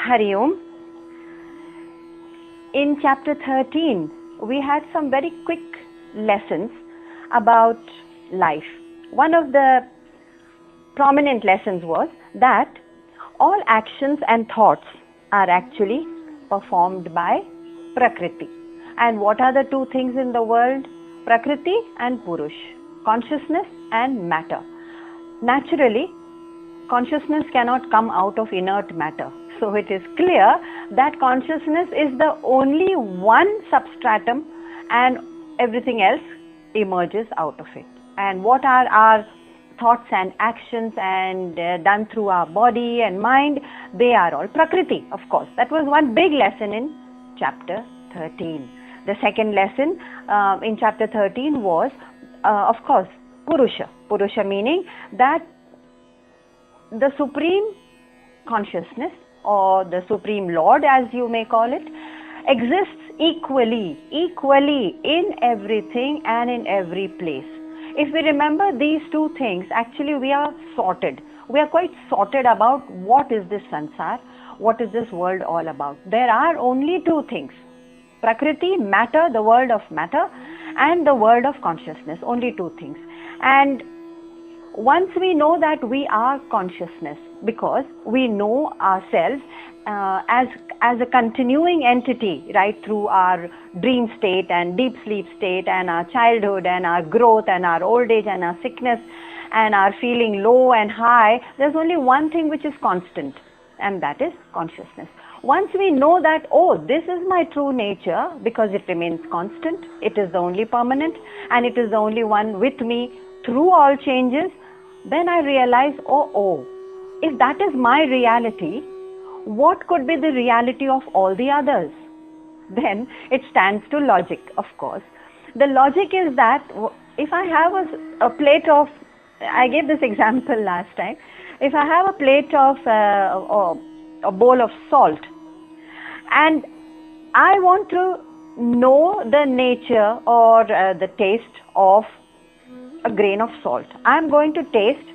Hari Om. In chapter 13, we had some very quick lessons about life. One of the prominent lessons was that all actions and thoughts are actually performed by Prakriti. And what are the two things in the world? Prakriti and Purush, consciousness and matter. Naturally, consciousness cannot come out of inert matter. So it is clear that consciousness is the only one substratum and everything else emerges out of it. And what are our thoughts and actions and done through our body and mind? They are all Prakriti, of course. That was one big lesson in chapter 13. The second lesson in chapter 13 was, of course, Purusha. Purusha meaning that the supreme consciousness, or the supreme Lord as you may call it, exists equally in everything and in every place. If we remember these two things, actually we are sorted. We are quite sorted about what is this sansar, what is this world all about. There are only two things: Prakriti, matter, the world of matter, and the world of consciousness. Only two things. And once we know that we are consciousness, because we know ourselves as a continuing entity right through our dream state and deep sleep state and our childhood and our growth and our old age and our sickness and our feeling low and high, there's only one thing which is constant, and that is consciousness. Once we know that, oh, this is my true nature, because it remains constant, it is the only permanent, and it is the only one with me through all changes, then I realize, oh, if that is my reality, what could be the reality of all the others? Then it stands to logic, of course. The logic is that if I have a plate of, I gave this example last time, if I have a plate of a bowl of salt, and I want to know the nature or the taste of a grain of salt, I am going to taste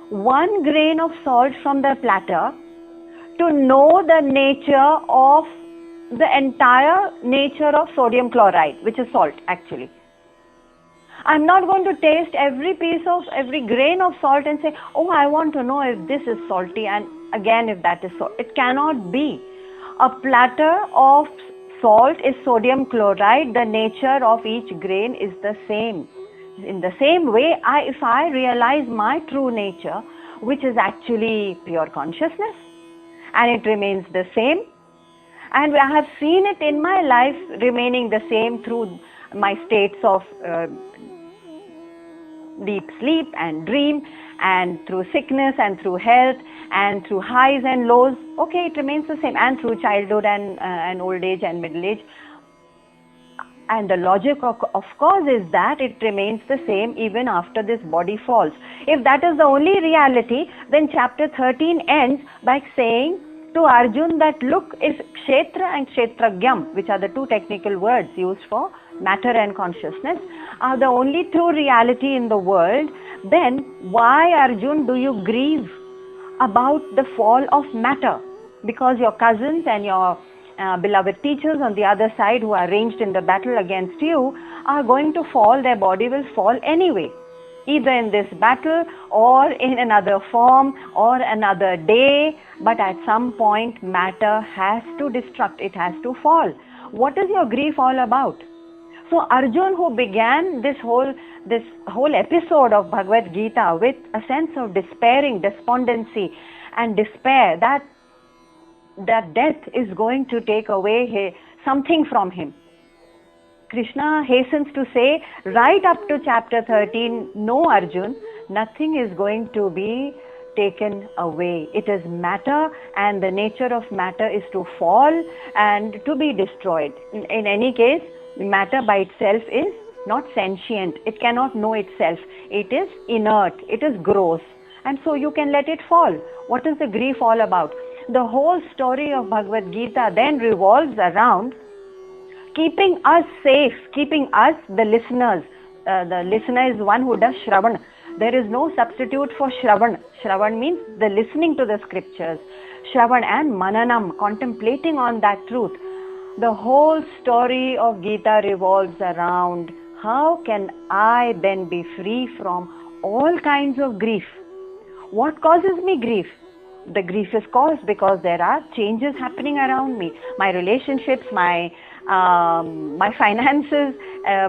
one grain of salt from the platter to know the nature of the entire nature of sodium chloride, which is salt actually. I'm not going to taste every grain of salt and say, oh, I want to know if this is salty and again if that is salt. It cannot be. A platter of salt is sodium chloride. The nature of each grain is the same. In the same way, if I realize my true nature, which is actually pure consciousness, and it remains the same, and I have seen it in my life remaining the same through my states of deep sleep and dream, and through sickness and through health and through highs and lows, okay, it remains the same, and through childhood and old age and middle age. And the logic of course is that it remains the same even after this body falls. If that is the only reality, then chapter 13 ends by saying to Arjun that look, if kshetra and kshetragyam, which are the two technical words used for matter and consciousness, are the only true reality in the world, then why, Arjun, do you grieve about the fall of matter? Because your cousins and your beloved teachers on the other side who are ranged in the battle against you are going to fall, their body will fall anyway, either in this battle or in another form or another day, but at some point matter has to destruct, it has to fall. What is your grief all about? So Arjun, who began this whole episode of Bhagavad Gita with a sense of despairing, despondency and despair that death is going to take away something from him, Krishna hastens to say right up to chapter 13, no, Arjun, nothing is going to be taken away. It is matter, and the nature of matter is to fall and to be destroyed. In any case, matter by itself is not sentient. It cannot know itself. It is inert. It is gross. And so you can let it fall. What is the grief all about? The whole story of Bhagavad Gita then revolves around keeping us safe, keeping us, the listeners. The listener is one who does Shravan, There is no substitute for Shravan. Shravan means the listening to the scriptures. Shravan and Mananam, contemplating on that truth. The whole story of Gita revolves around how can I then be free from all kinds of grief. What causes me grief? The grief is caused because there are changes happening around me. My relationships, my finances,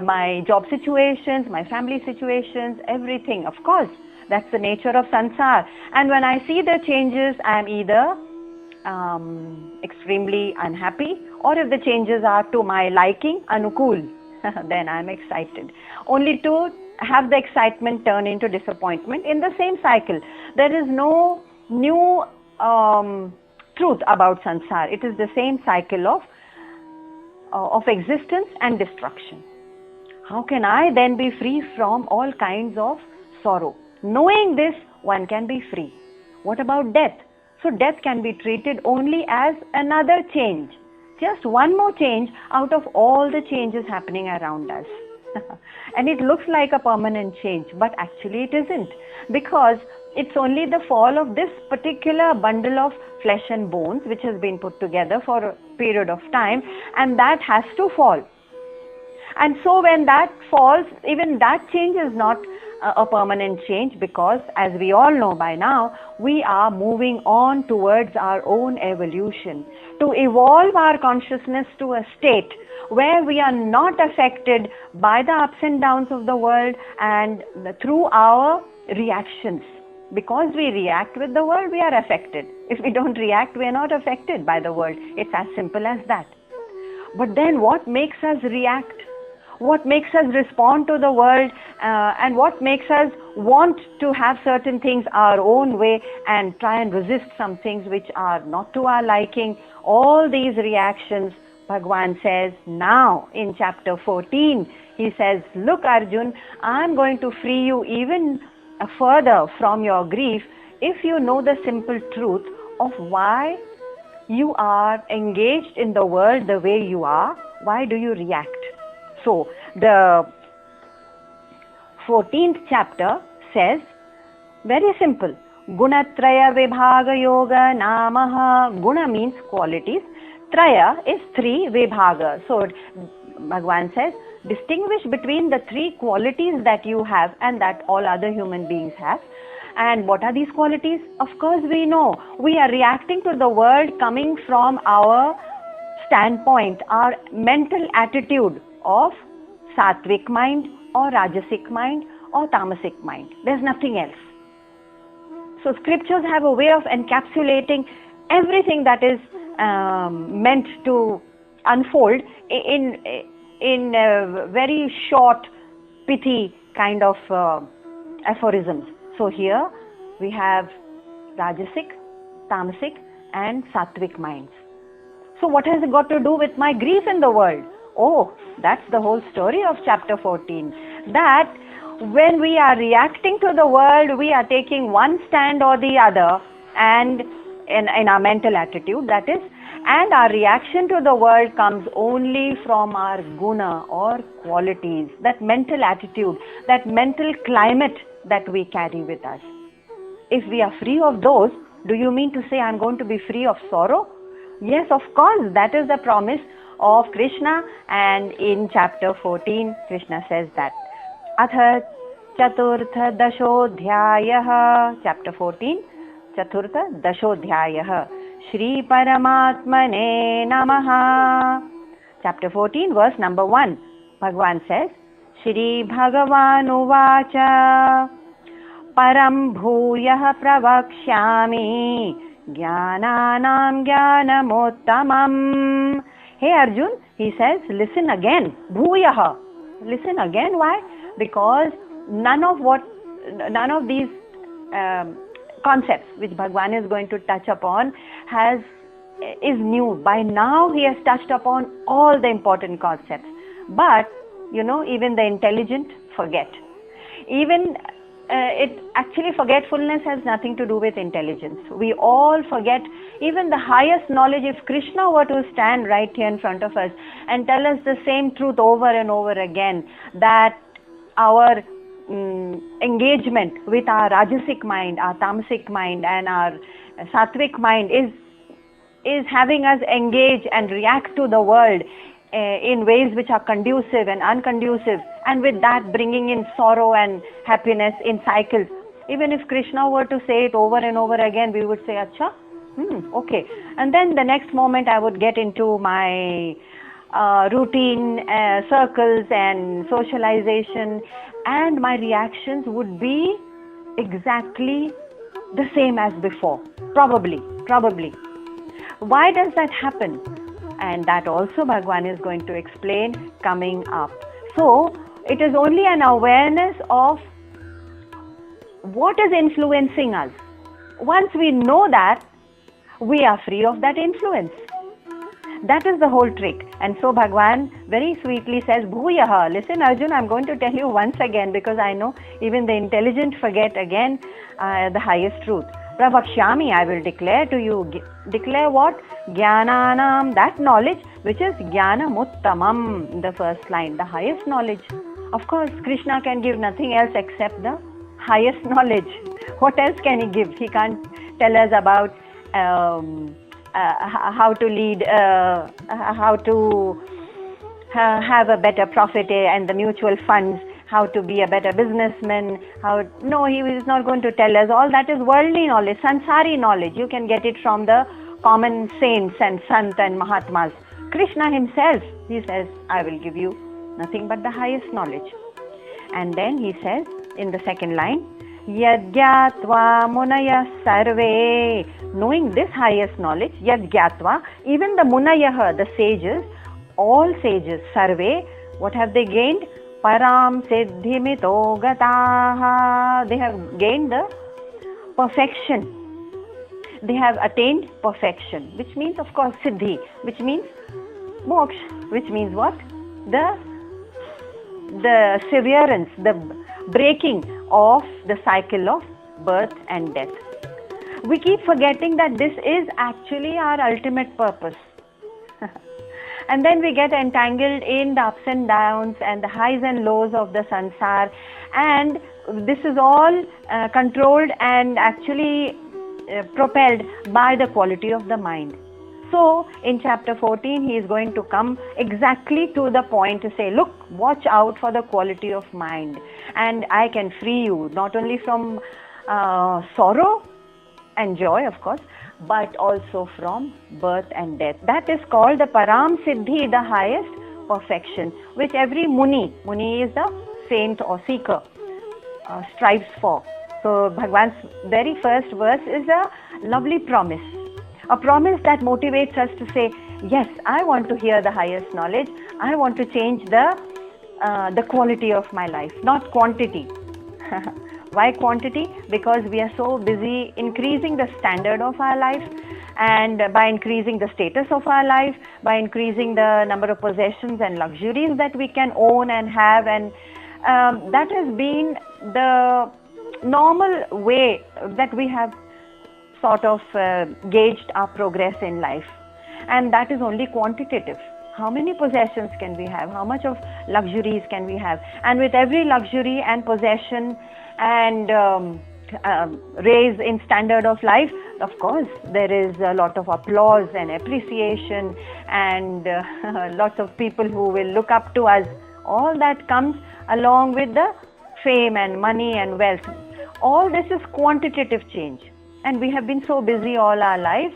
my job situations, my family situations, everything. Of course, that's the nature of sansar. And when I see the changes, I'm either extremely unhappy, or if the changes are to my liking, anukul, then I'm excited. Only to have the excitement turn into disappointment in the same cycle. There is no new truth about sansar. It is the same cycle of existence and destruction. How can I then be free from all kinds of sorrow? Knowing this, one can be free. What about death? So death can be treated only as another change. Just one more change out of all the changes happening around us. And it looks like a permanent change, but actually it isn't, because it's only the fall of this particular bundle of flesh and bones which has been put together for a period of time, and that has to fall. And so when that falls, even that change is not a permanent change, because as we all know by now, we are moving on towards our own evolution, to evolve our consciousness to a state where we are not affected by the ups and downs of the world and through our reactions. Because we react with the world, we are affected. If we don't react, we are not affected by the world. It's as simple as that. But then what makes us react? What makes us respond to the world, and what makes us want to have certain things our own way and try and resist some things which are not to our liking? All these reactions, Bhagwan says now in chapter 14, he says, look Arjun, I'm going to free you even further from your grief if you know the simple truth of why you are engaged in the world the way you are. Why do you react? So the 14th chapter says, very simple, Gunatraya Vibhaga Yoga Namaha. Guna means qualities. Traya is three, Vibhaga. So Bhagwan says, distinguish between the three qualities that you have and that all other human beings have. And what are these qualities? Of course we know. We are reacting to the world coming from our standpoint, our mental attitude of sattvic mind or rajasic mind or tamasic mind. There's nothing else. So scriptures have a way of encapsulating everything that is meant to unfold in very short, pithy kind of aphorisms. So here we have rajasic, tamasic and sattvic minds. So what has it got to do with my grief in the world? Oh, that's the whole story of chapter 14. That when we are reacting to the world, we are taking one stand or the other, and in our mental attitude, that is, and our reaction to the world comes only from our guna or qualities, that mental attitude, that mental climate that we carry with us. If we are free of those, do you mean to say I'm going to be free of sorrow? Yes, of course, that is the promise of Krishna, and in chapter 14, Krishna says that. Atha Chaturtha Dashodhyayah, chapter 14, Chaturtha Dashodhyayah, Shri Paramatmane Namaha. Chapter 14, verse number 1, Bhagwan says, Shri Bhagavan Uvacha Param Bhuyah Pravakshyami Jnananam Jnanamottamam. Hey Arjun, he says, listen again. Bhuyah. Listen again. Why? Because none of these concepts which Bhagwan is going to touch upon is new. By now he has touched upon all the important concepts. But, even the intelligent forget. Actually forgetfulness has nothing to do with intelligence. We all forget even the highest knowledge. If Krishna were to stand right here in front of us and tell us the same truth over and over again, that our engagement with our rajasic mind, our tamasic mind, and our sattvic mind is having us engage and react to the world in ways which are conducive and unconducive, and with that bringing in sorrow and happiness in cycles. Even if Krishna were to say it over and over again, we would say, Acha, okay. And then the next moment I would get into my routine circles and socialization, and my reactions would be exactly the same as before. Probably. Why does that happen? And that also Bhagwan is going to explain coming up. So it is only an awareness of what is influencing us. Once we know that, we are free of that influence. That is the whole trick. And so Bhagwan very sweetly says, Bhuyaha. Listen, Arjun, I'm going to tell you once again, because I know even the intelligent forget again the highest truth. Pravakshyami, I will declare to you. Declare what? Jnananam, that knowledge which is Jnanamuttamam, the first line, the highest knowledge. Of course, Krishna can give nothing else except the highest knowledge. What else can he give? He can't tell us about how to lead, how to have a better profit and the mutual funds, how to be a better businessman. No, he is not going to tell us. All that is worldly knowledge, sansari knowledge. You can get it from the common saints and sant and mahatmas. Krishna himself, he says, I will give you nothing but the highest knowledge. And then he says in the second line, Yadgyatva munaya sarve. Knowing this highest knowledge, Yadgyatva, even the munayah, the sages, all sages, sarve, what have they gained? Param siddhimito gataha. They have gained the perfection. They have attained perfection, which means, of course, siddhi, which means moksha, which means what? The severance, the breaking of the cycle of birth and death. We keep forgetting that this is actually our ultimate purpose. And then we get entangled in the ups and downs and the highs and lows of the sansar, and this is all controlled and actually propelled by the quality of the mind. So in chapter 14 he is going to come exactly to the point to say, look, watch out for the quality of mind, and I can free you not only from sorrow and joy, of course, but also from birth and death. That is called the Param Siddhi, the highest perfection, which every Muni is the saint or seeker, strives for. So Bhagwan's very first verse is a lovely promise, a promise that motivates us to say, yes, I want to hear the highest knowledge. I want to change the quality of my life, not quantity. Why quantity? Because we are so busy increasing the standard of our life, and by increasing the status of our life, by increasing the number of possessions and luxuries that we can own and have, and that has been the normal way that we have sort of gauged our progress in life, and that is only quantitative. How many possessions can we have? How much of luxuries can we have? And with every luxury and possession and raise in standard of life, of course, there is a lot of applause and appreciation and lots of people who will look up to us. All that comes along with the fame and money and wealth. All this is quantitative change, and we have been so busy all our lives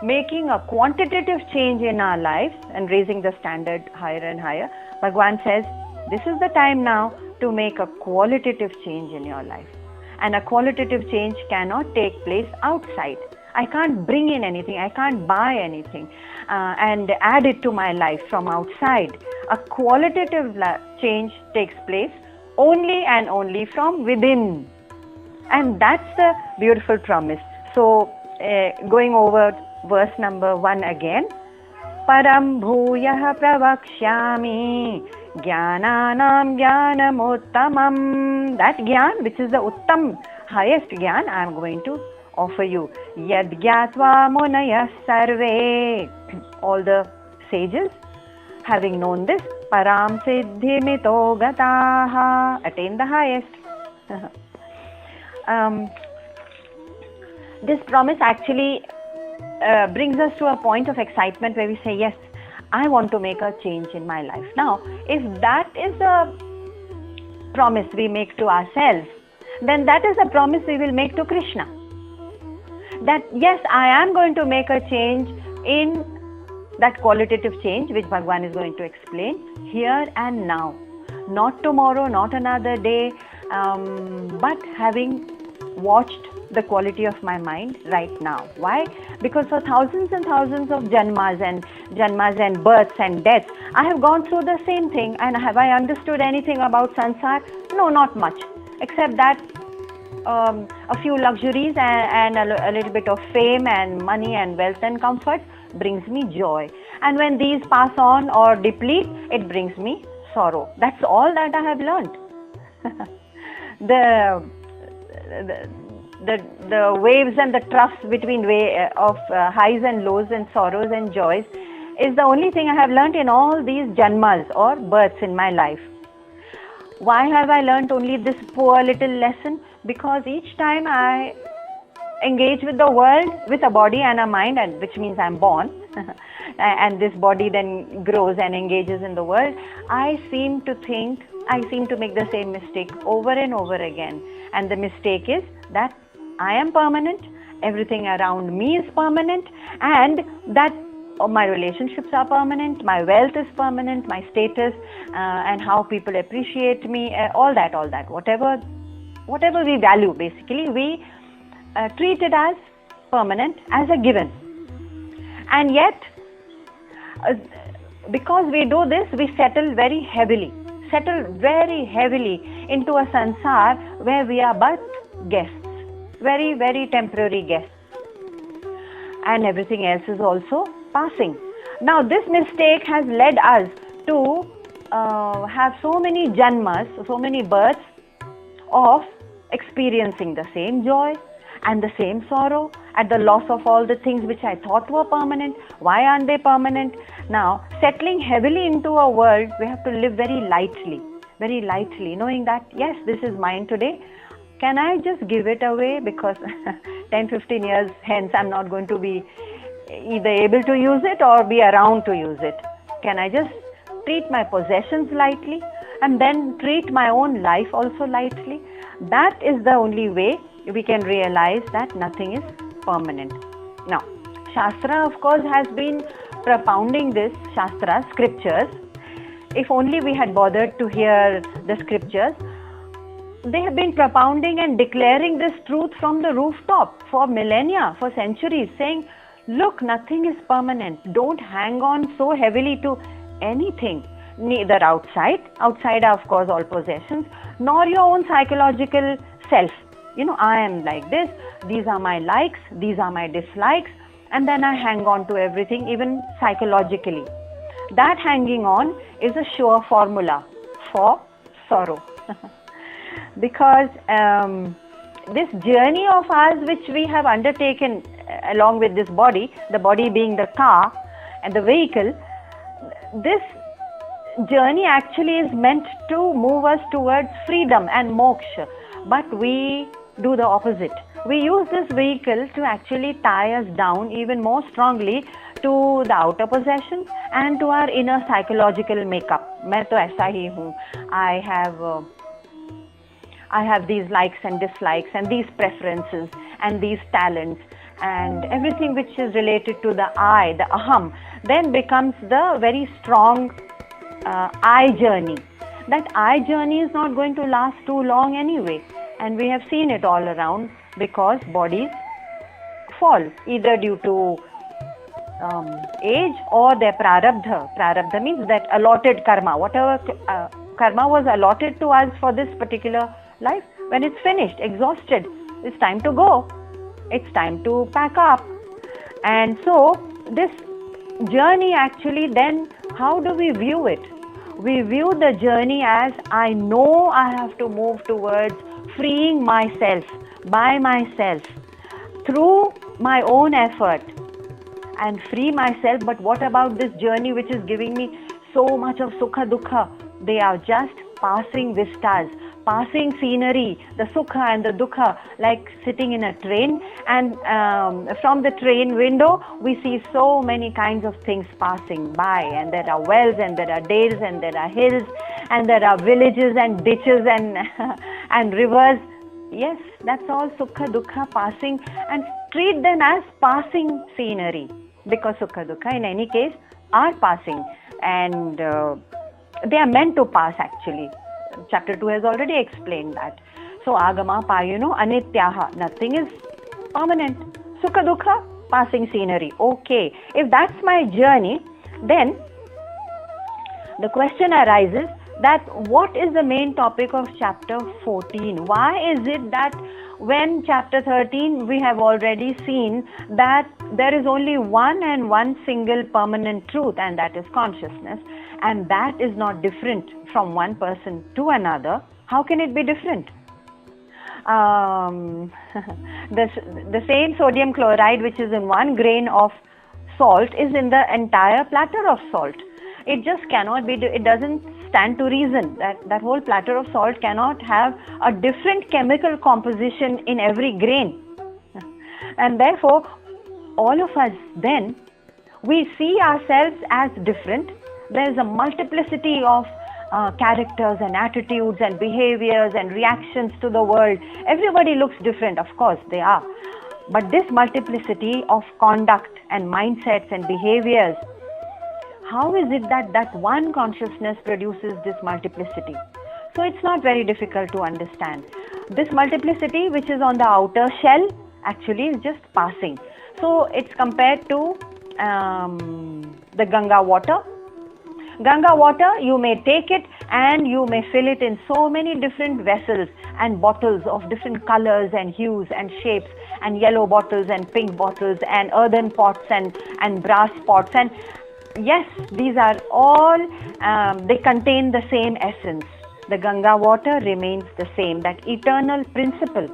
making a quantitative change in our lives and raising the standard higher and higher. Bhagwan says, this is the time now to make a qualitative change in your life. And a qualitative change cannot take place outside. I can't bring in anything, I can't buy anything and add it to my life from outside. A qualitative change takes place only and only from within. And that's the beautiful promise. So going over verse number 1 again. Param bhuyah pravakshyami jnananam jnanamuttamam. That jnana, which is the uttam, highest jnana, I am going to offer you. Yad gyatva munayah sarve. All the sages, having known this, param siddhimito gataha, attain the highest. This promise actually brings us to a point of excitement where we say, yes, I want to make a change in my life. Now, if that is a promise we make to ourselves, then that is a promise we will make to Krishna. That yes, I am going to make a change in that qualitative change which Bhagwan is going to explain here and now. Not tomorrow, not another day, but having watched the quality of my mind right now. Why? Because for thousands and thousands of janmas and births and deaths, I have gone through the same thing. And have I understood anything about sansar? No, not much. Except that a few luxuries and a little bit of fame and money and wealth and comfort brings me joy. And when these pass on or deplete, it brings me sorrow. That's all that I have learned. The waves and the troughs between highs and lows and sorrows and joys is the only thing I have learned in all these janmas or births in my life. Why have I learned only this poor little lesson? Because each time I engage with the world with a body and a mind, and which means I'm born, and this body then grows and engages in the world, I seem to make the same mistake over and over again. And the mistake is that I am permanent, everything around me is permanent, and that my relationships are permanent, my wealth is permanent, my status and how people appreciate me, all that, whatever we value, basically, we treat it as permanent, as a given. And yet, because we do this, we settle very heavily into a sansar where we are but guests, very, very temporary guests. And everything else is also passing. Now, this mistake has led us to have so many janmas, so many births of experiencing the same joy and the same sorrow at the loss of all the things which I thought were permanent. Why aren't they permanent? Now, settling heavily into a world, we have to live very lightly, knowing that, yes, this is mine today. Can I just give it away? Because 10-15 years hence, I'm not going to be either able to use it or be around to use it. Can I just treat my possessions lightly and then treat my own life also lightly? That is the only way we can realize that nothing is permanent. Now, Shastra, of course, has been propounding this, scriptures. If only we had bothered to hear the scriptures, they have been propounding and declaring this truth from the rooftop for millennia, for centuries, saying, look, nothing is permanent. Don't hang on so heavily to anything, neither outside are, of course, all possessions, nor your own psychological self. I am like this, these are my likes, these are my dislikes, and then I hang on to everything, even psychologically. That hanging on is a sure formula for sorrow. Because this journey of ours, which we have undertaken along with this body, the body being the car and the vehicle, this journey actually is meant to move us towards freedom and moksha. But we do the opposite. We use this vehicle to actually tie us down even more strongly to the outer possessions and to our inner psychological makeup. मैं तो ऐसा ही हूँ. I have these likes and dislikes and these preferences and these talents, and everything which is related to the I, the aham, then becomes the very strong I journey. That I journey is not going to last too long anyway, and we have seen it all around, because bodies fall either due to age or their prarabdha. Prarabdha means that allotted karma. Whatever karma was allotted to us for this particular life, when it's finished, exhausted, it's time to go. It's time to pack up. And so this journey actually, then how do we view it? We view the journey as, I know I have to move towards freeing myself by myself through my own effort and free myself. But what about this journey which is giving me so much of sukha dukha. They are just passing vistas, passing scenery, the sukha and the dukha, like sitting in a train, and from the train window we see so many kinds of things passing by, and there are wells, and there are dales, and there are hills, and there are villages and ditches and and rivers. Yes, that's all sukha dukha passing, and treat them as passing scenery, because sukha dukha in any case are passing, and they are meant to pass actually. Chapter 2 has already explained that. So agama payuno anityaha, nothing is permanent. Sukha dukha, passing scenery. Okay, if that's my journey, then the question arises that what is the main topic of chapter 14? Why is it that when chapter 13 we have already seen that there is only one and one single permanent truth, and that is consciousness, and that is not different from one person to another? How can it be different? The same sodium chloride which is in 1 grain of salt is in the entire platter of salt. It just cannot be, it doesn't stand to reason that whole platter of salt cannot have a different chemical composition in every grain. And therefore, all of us then, we see ourselves as different. There is a multiplicity of characters and attitudes and behaviors and reactions to the world. Everybody looks different, of course they are. But this multiplicity of conduct and mindsets and behaviors, how is it that that one consciousness produces this multiplicity? So it's not very difficult to understand. This multiplicity which is on the outer shell actually is just passing. So it's compared to the Ganga water. Ganga water, you may take it and you may fill it in so many different vessels and bottles of different colors and hues and shapes, and yellow bottles and pink bottles and earthen pots and brass pots, and yes, these are all, they contain the same essence. The Ganga water remains the same. That eternal principle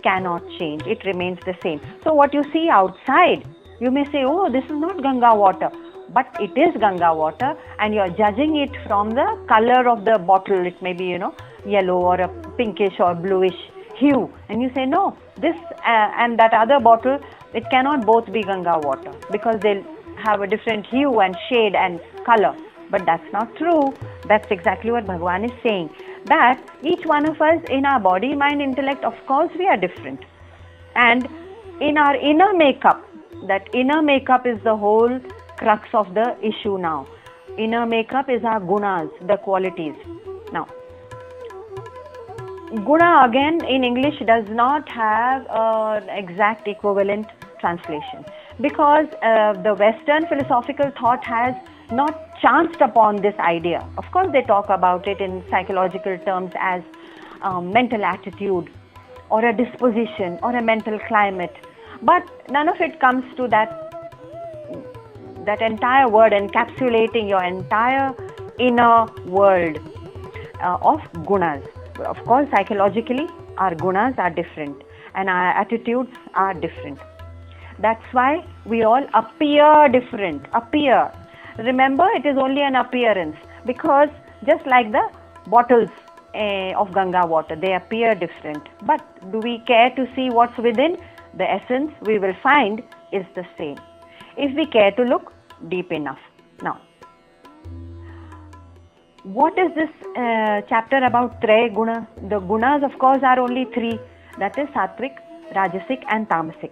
cannot change. It remains the same. So what you see outside, you may say, oh, this is not Ganga water. But it is Ganga water, and you are judging it from the color of the bottle. It may be, yellow or a pinkish or bluish hue. And you say, no, this and that other bottle, it cannot both be Ganga water, because they'll have a different hue and shade and color. But that's not true. That's exactly what Bhagavan is saying. That each one of us in our body, mind, intellect, of course we are different. And in our inner makeup, that inner makeup is the whole crux of the issue now. Inner makeup is our gunas, the qualities. Now, guna again in English does not have an exact equivalent translation, because the Western philosophical thought has not chanced upon this idea. Of course, they talk about it in psychological terms as mental attitude or a disposition or a mental climate, but none of it comes to that entire word encapsulating your entire inner world of gunas. Of course, psychologically, our gunas are different and our attitudes are different. That's why we all appear different. Appear. Remember, it is only an appearance, because just like the bottles of Ganga water, they appear different. But do we care to see what's within? The essence we will find is the same, if we care to look deep enough. Now, what is this chapter about Traya Guna? The gunas, of course, are only 3. That is Sattvic, Rajasic and Tamasic.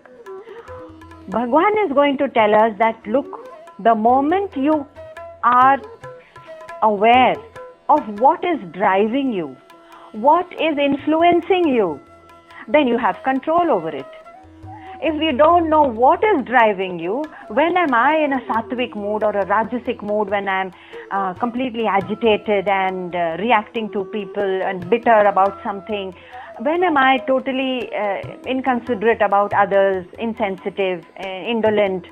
Bhagwan is going to tell us that, look, the moment you are aware of what is driving you, what is influencing you, then you have control over it. If you don't know what is driving you, when am I in a sattvic mood or a rajasic mood, when I'm completely agitated and reacting to people and bitter about something, when am I totally inconsiderate about others, insensitive, indolent?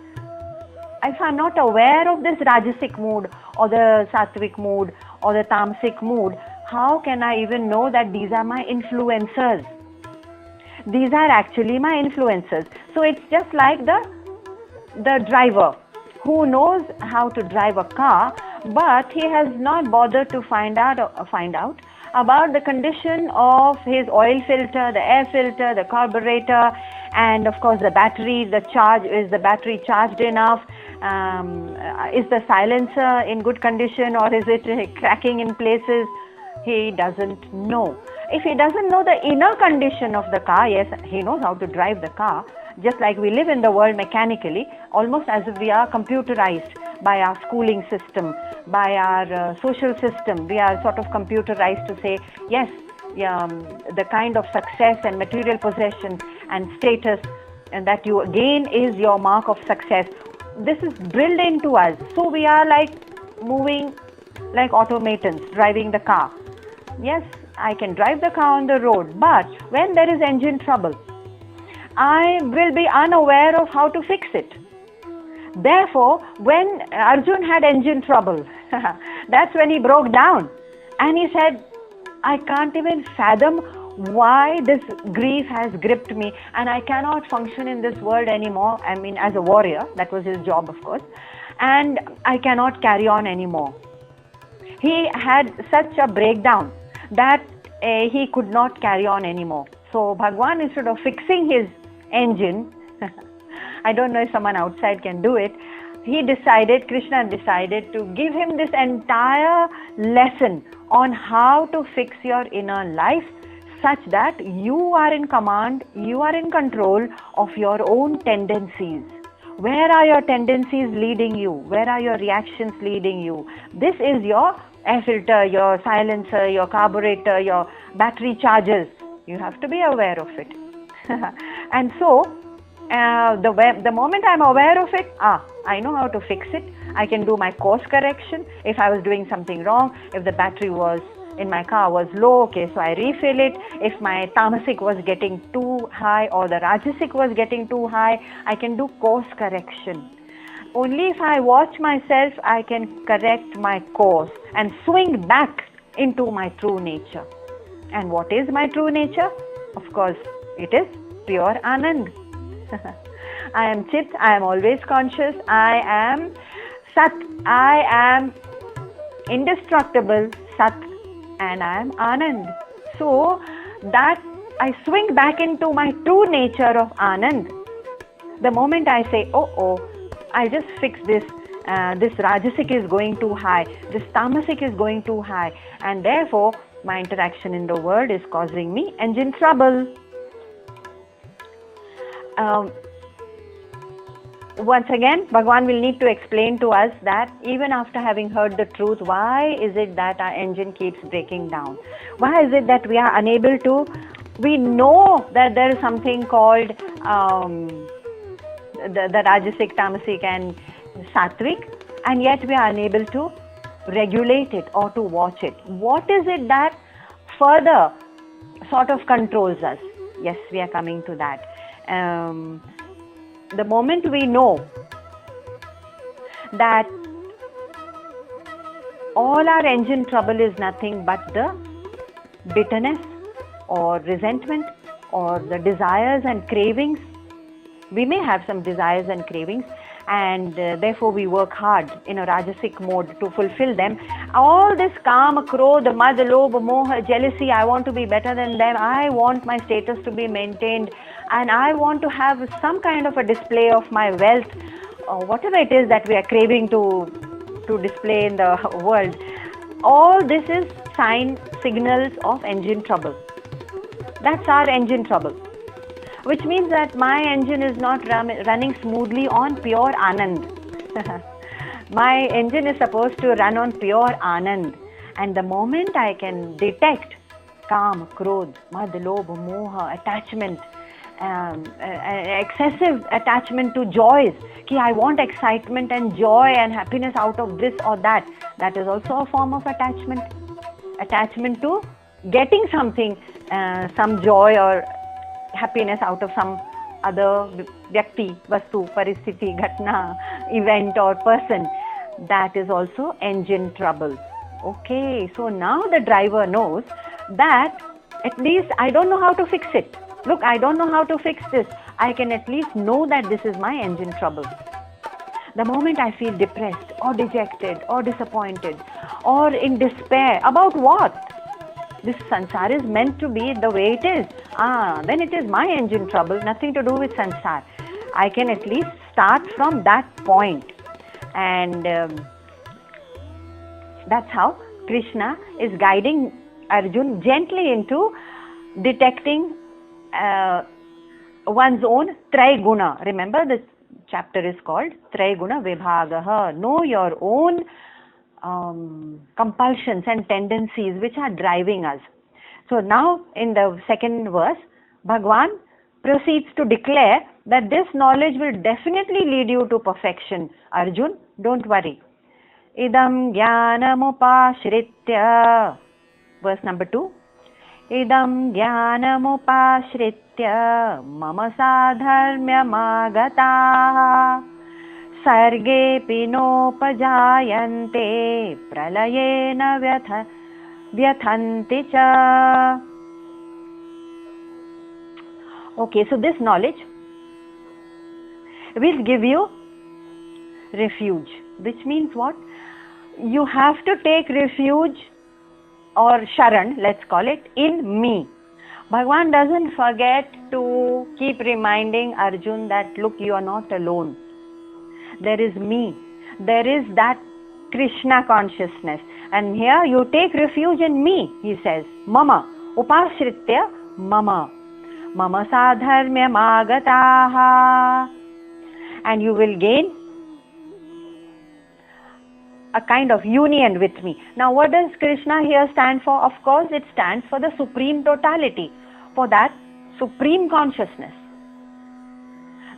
If I'm not aware of this rajasic mood or the sattvic mood or the tamasic mood, how can I even know that these are my influencers? These are actually my influencers. So it's just like the driver who knows how to drive a car, but he has not bothered to find out about the condition of his oil filter, the air filter, the carburetor, and of course the battery. Is the battery charged enough? Is the silencer in good condition, or is it cracking in places? He doesn't know. If he doesn't know the inner condition of the car, yes, he knows how to drive the car, just like we live in the world mechanically, almost as if we are computerized by our schooling system, by our social system. We are sort of computerized to say, yes, the kind of success and material possession and status and that you gain is your mark of success. This is drilled into us. So we are like moving like automatons, driving the car. Yes, I can drive the car on the road, but when there is engine trouble, I will be unaware of how to fix it. Therefore, when Arjun had engine trouble, that's when he broke down and he said, I can't even fathom why this grief has gripped me and I cannot function in this world anymore. I mean, as a warrior, that was his job, of course, and I cannot carry on anymore. He had such a breakdown that he could not carry on anymore. So Bhagwan, instead of fixing his engine, I don't know if someone outside can do it, Krishna decided to give him this entire lesson on how to fix your inner life such that you are in command, you are in control of your own tendencies. Where are your tendencies leading you? Where are your reactions leading you? This is your air filter, your silencer, your carburetor, your battery charges. You have to be aware of it. And so, the moment I'm aware of it, I know how to fix it. I can do my course correction. If I was doing something wrong, if the battery in my car was low, okay, so I refill it. If my tamasic was getting too high or the rajasic was getting too high, I can do course correction. Only if I watch myself, I can correct my course and swing back into my true nature. And what is my true nature? Of course, it is pure Anand. I am Chit, I am always conscious, I am Sat, I am indestructible, Sat, and I am Anand. So that I swing back into my true nature of Anand. The moment I say, I'll just fix this, this Rajasic is going too high, this Tamasic is going too high, and therefore my interaction in the world is causing me engine trouble. Once again, Bhagwan will need to explain to us that even after having heard the truth, why is it that our engine keeps breaking down? Why is it that we are unable to, we know that there is something called the Rajasic, Tamasic and Sattvic, and yet we are unable to regulate it or to watch it. What is it that further sort of controls us? Yes, we are coming to that. The moment we know that all our engine trouble is nothing but the bitterness or resentment or the desires and cravings, we may have some desires and cravings, and therefore we work hard in a Rajasic mode to fulfill them. All this Kama, Krodha, Mad, Lobha, Moha, jealousy, I want to be better than them, I want my status to be maintained, and I want to have some kind of a display of my wealth, or whatever it is that we are craving to display in the world. All this is signals of engine trouble. That's our engine trouble. Which means that my engine is not running smoothly on pure Anand. My engine is supposed to run on pure Anand. And the moment I can detect Kam, Krodh, Mad, Lobha, Moha, attachment, excessive attachment to joys, ki I want excitement and joy and happiness out of this or that, that is also a form of attachment. Attachment to getting something, some joy or happiness out of some other vyakti, vastu, paristhiti, ghatna, event or person. That is also engine trouble. Okay, so now the driver knows that at least I don't know how to fix it. Look, I don't know how to fix this. I can at least know that this is my engine trouble. The moment I feel depressed or dejected or disappointed or in despair, about what? This sansar is meant to be the way it is. Then it is my engine trouble, nothing to do with sansar. I can at least start from that point. And that's how Krishna is guiding Arjun gently into detecting one's own Traiguna. Remember, this chapter is called Traiguna Vibhagaha. Know your own compulsions and tendencies which are driving us. So now in the second verse, Bhagwan proceeds to declare that this knowledge will definitely lead you to perfection. Arjun, don't worry. Idam jnanamupashritya. Verse number 2. Idam jnanamupashritya mama sadharmyamagataha sargepi nopajayante pralayena vyathanti cha. Okay, so this knowledge will give you refuge, which means what? You have to take refuge or sharan, let's call it, in me. Bhagwan doesn't forget to keep reminding Arjun that, look, you are not alone. There is me. There is that Krishna consciousness. And here you take refuge in me, he says. Mama. Upashritya mama. Mama sadharmyam agataha. And you will gain a kind of union with me. Now what does Krishna here stand for? Of course it stands for the supreme totality, for that supreme consciousness.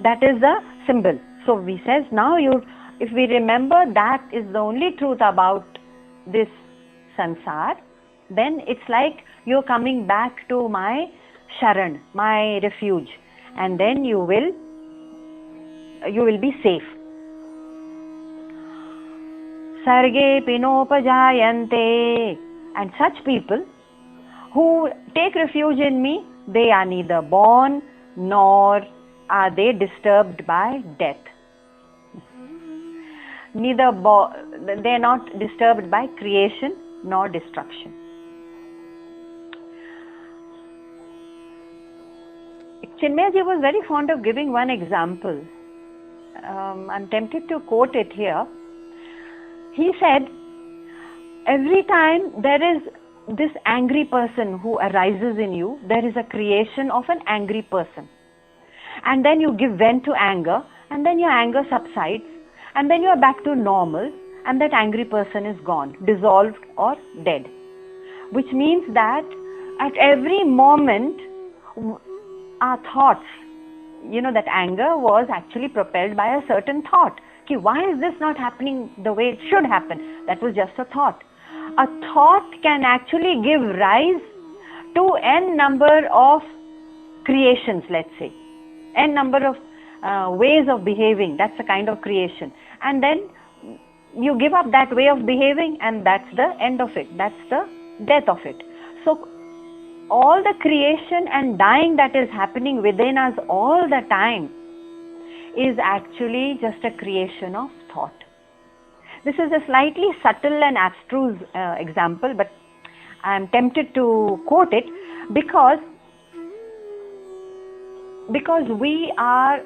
That is the symbol. So we says now if we remember that is the only truth about this sansar, then it's like you're coming back to my sharan, my refuge, and then you will be safe. Sarge pinopajayante. And such people who take refuge in me, they are neither born nor are they disturbed by death. They are not disturbed by creation nor destruction. Chinmayaji was very fond of giving one example. I'm tempted to quote it here. He said, every time there is this angry person who arises in you, there is a creation of an angry person. And then you give vent to anger, and then your anger subsides, and then you are back to normal, and that angry person is gone, dissolved or dead. Which means that at every moment, our thoughts, that anger was actually propelled by a certain thought. Okay, why is this not happening the way it should happen? That was just a thought. A thought can actually give rise to n number of creations, let's say. N number of ways of behaving. That's a kind of creation. And then you give up that way of behaving, and that's the end of it. That's the death of it. So all the creation and dying that is happening within us all the time is actually just a creation of thought. This is a slightly subtle and abstruse example, but I am tempted to quote it because we are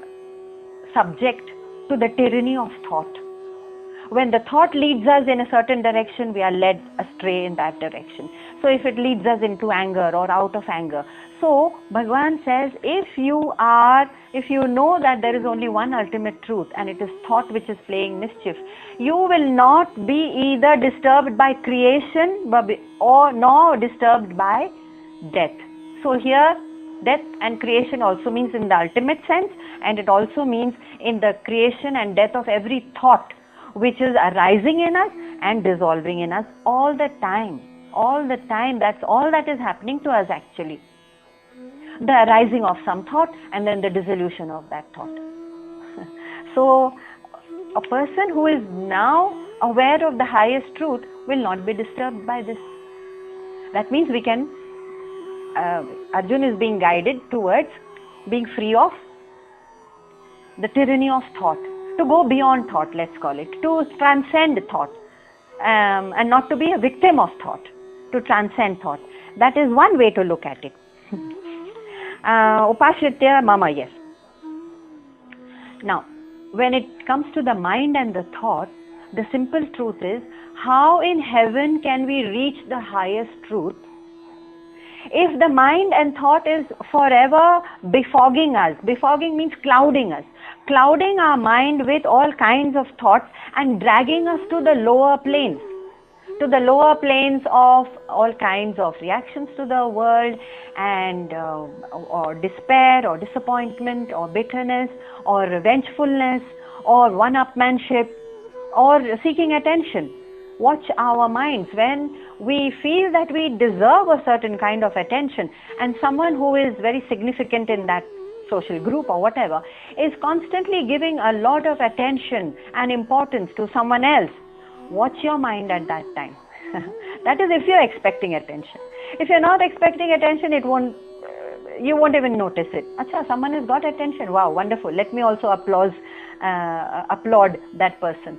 subject to the tyranny of thought. When the thought leads us in a certain direction, we are led astray in that direction. So if it leads us into anger or out of anger. So Bhagwan says, if you know that there is only one ultimate truth and it is thought which is playing mischief, you will not be either disturbed by creation nor disturbed by death. So here, death and creation also means in the ultimate sense, and it also means in the creation and death of every thought which is arising in us and dissolving in us all the time. All the time, that's all that is happening to us actually. The arising of some thought and then the dissolution of that thought. So, a person who is now aware of the highest truth will not be disturbed by this. That means Arjun is being guided towards being free of the tyranny of thought. to go beyond thought, let's call it, to transcend thought, and not to be a victim of thought, to transcend thought. That is one way to look at it. Upashritya mama, yes. Now, when it comes to the mind and the thought, the simple truth is, how in heaven can we reach the highest truth if the mind and thought is forever befogging us? Befogging means clouding us, clouding our mind with all kinds of thoughts and dragging us to the lower planes, of all kinds of reactions to the world, and or despair or disappointment or bitterness or revengefulness or one-upmanship or seeking attention. Watch our minds when we feel that we deserve a certain kind of attention, and someone who is very significant in that social group or whatever is constantly giving a lot of attention and importance to someone else. Watch your mind at that time. That is if you're expecting attention. If you're not expecting attention, you won't even notice it. Acha, someone has got attention. Wow, wonderful. Let me also applaud that person.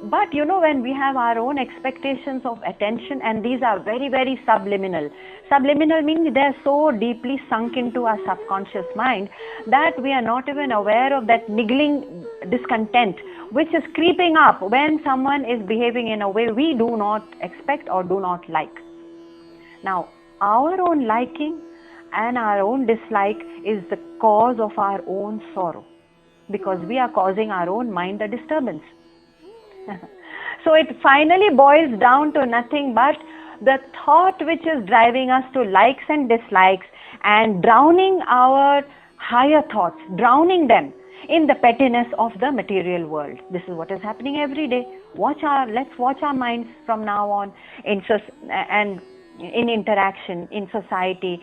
But when we have our own expectations of attention, and these are very, very subliminal. Subliminal means they're so deeply sunk into our subconscious mind that we are not even aware of that niggling discontent which is creeping up when someone is behaving in a way we do not expect or do not like. Now, our own liking and our own dislike is the cause of our own sorrow, because we are causing our own mind a disturbance. So it finally boils down to nothing but the thought which is driving us to likes and dislikes and drowning our higher thoughts, drowning them in the pettiness of the material world. This is what is happening every day. Let's watch our minds from now on in interaction, in society.